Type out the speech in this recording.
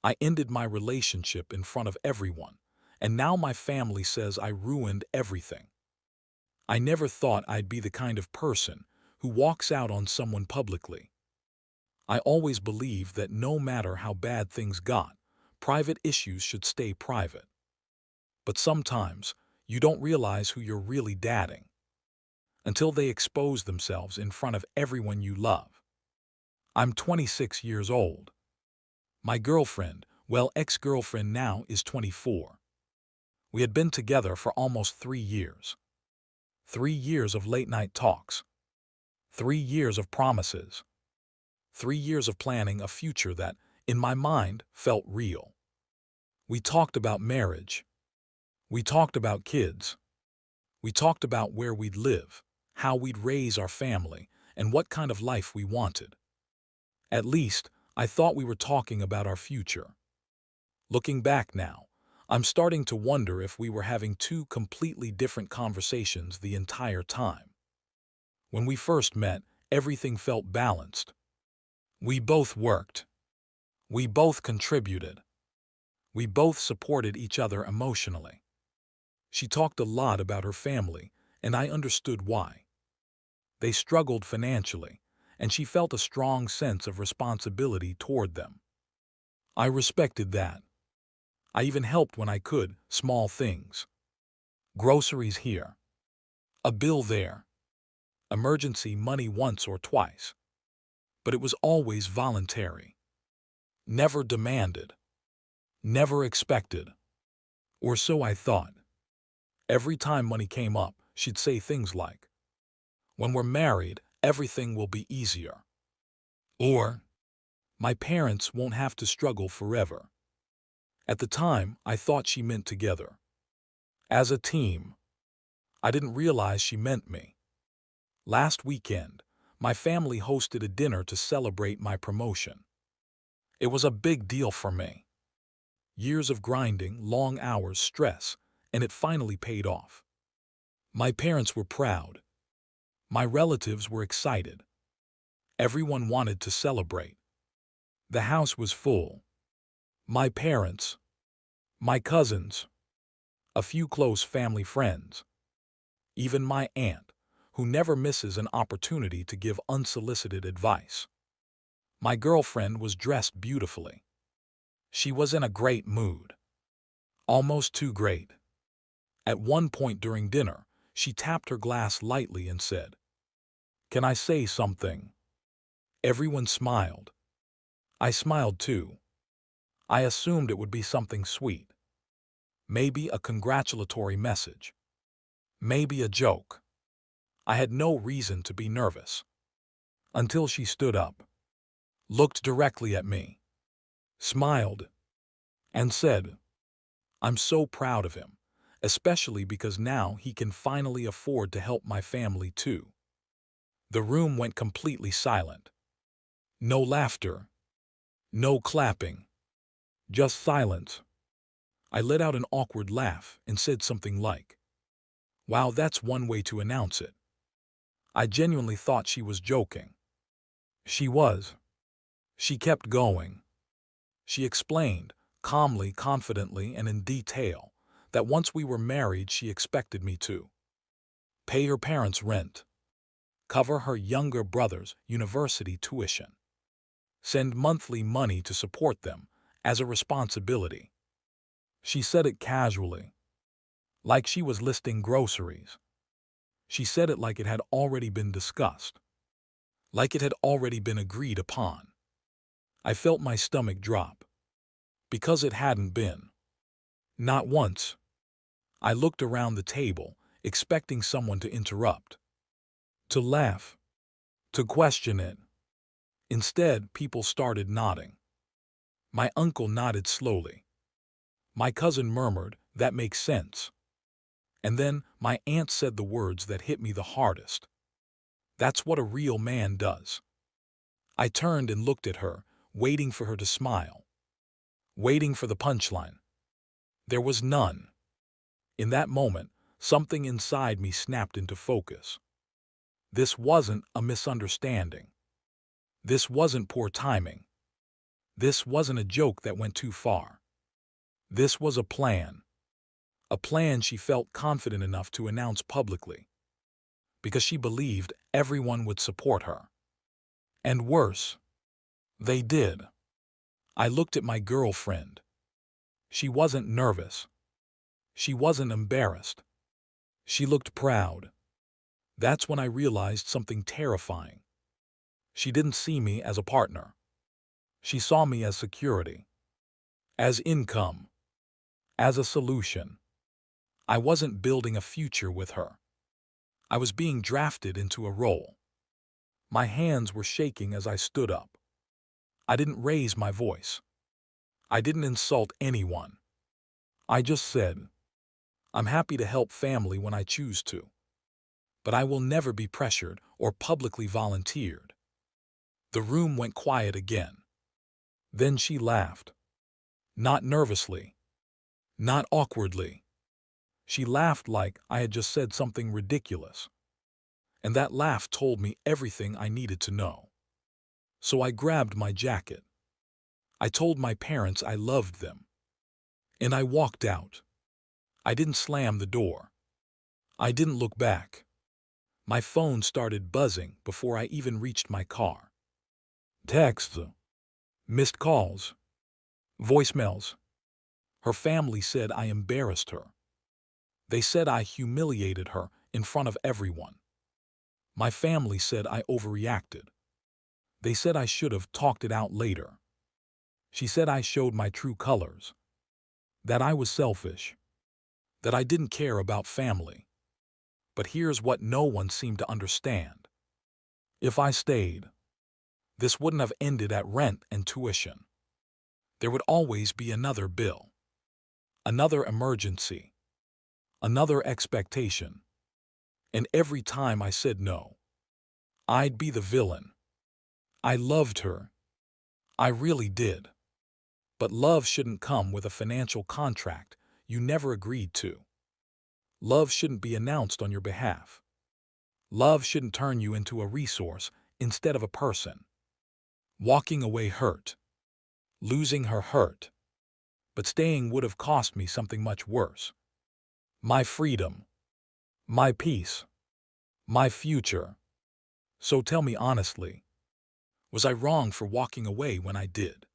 I ended my relationship in front of everyone, and now my family says I ruined everything. I never thought I'd be the kind of person who walks out on someone publicly. I always believed that no matter how bad things got, private issues should stay private. But sometimes, you don't realize who you're really dating until they expose themselves in front of everyone you love. I'm 26 years old. My girlfriend, well, ex-girlfriend now, is 24. We had been together for almost 3 years. 3 years of late-night talks. 3 years of promises. 3 years of planning a future that, in my mind, felt real. We talked about marriage. We talked about kids. We talked about where we'd live, how we'd raise our family, and what kind of life we wanted. At least, I thought we were talking about our future. Looking back now, I'm starting to wonder if we were having two completely different conversations the entire time. When we first met, everything felt balanced. We both worked. We both contributed. We both supported each other emotionally. She talked a lot about her family, and I understood why. They struggled financially, and she felt a strong sense of responsibility toward them. I respected that. I even helped when I could, small things. Groceries here. A bill there. Emergency money once or twice. But it was always voluntary. Never demanded. Never expected. Or so I thought. Every time money came up, she'd say things like, "When we're married, everything will be easier." Or, "My parents won't have to struggle forever." At the time, I thought she meant together. As a team. I didn't realize she meant me. Last weekend, my family hosted a dinner to celebrate my promotion. It was a big deal for me. Years of grinding, long hours, stress, and it finally paid off. My parents were proud. My relatives were excited. Everyone wanted to celebrate. The house was full. My parents, my cousins, a few close family friends, even my aunt, who never misses an opportunity to give unsolicited advice. My girlfriend was dressed beautifully. She was in a great mood. Almost too great. At one point during dinner, she tapped her glass lightly and said, "Can I say something?" Everyone smiled. I smiled too. I assumed it would be something sweet. Maybe a congratulatory message. Maybe a joke. I had no reason to be nervous. Until she stood up, looked directly at me, smiled, and said, "I'm so proud of him, especially because now he can finally afford to help my family too." The room went completely silent. No laughter. No clapping. Just silence. I let out an awkward laugh and said something like, "Wow, that's one way to announce it." I genuinely thought she was joking. She was. She kept going. She explained, calmly, confidently, and in detail, that once we were married she expected me to pay her parents' rent, cover her younger brother's university tuition, send monthly money to support them as a responsibility. She said it casually, like she was listing groceries. She said it like it had already been discussed, like it had already been agreed upon. I felt my stomach drop, because it hadn't been. Not once. I looked around the table, expecting someone to interrupt, to laugh, to question it. Instead, people started nodding. My uncle nodded slowly. My cousin murmured, "That makes sense." And then my aunt said the words that hit me the hardest. "That's what a real man does." I turned and looked at her, waiting for her to smile, waiting for the punchline. There was none. In that moment, something inside me snapped into focus. This wasn't a misunderstanding. This wasn't poor timing. This wasn't a joke that went too far. This was a plan. A plan she felt confident enough to announce publicly, because she believed everyone would support her. And worse, they did. I looked at my girlfriend. She wasn't nervous. She wasn't embarrassed. She looked proud. That's when I realized something terrifying. She didn't see me as a partner. She saw me as security, as income, as a solution. I wasn't building a future with her. I was being drafted into a role. My hands were shaking as I stood up. I didn't raise my voice. I didn't insult anyone. I just said, I'm happy to help family when I choose to, but I will never be pressured or publicly volunteered. The room went quiet again. Then she laughed. Not nervously. Not awkwardly. She laughed like I had just said something ridiculous. And that laugh told me everything I needed to know. So I grabbed my jacket. I told my parents I loved them. And I walked out. I didn't slam the door. I didn't look back. My phone started buzzing before I even reached my car. Texts, missed calls, voicemails. Her family said I embarrassed her. They said I humiliated her in front of everyone. My family said I overreacted. They said I should have talked it out later. She said I showed my true colors, that I was selfish, that I didn't care about family. But here's what no one seemed to understand. If I stayed, this wouldn't have ended at rent and tuition. There would always be another bill, another emergency, another expectation. And every time I said no, I'd be the villain. I loved her. I really did. But love shouldn't come with a financial contract you never agreed to. Love shouldn't be announced on your behalf. Love shouldn't turn you into a resource instead of a person. Walking away hurt. Losing her hurt. But staying would have cost me something much worse. My freedom. My peace. My future. So tell me honestly, was I wrong for walking away when I did?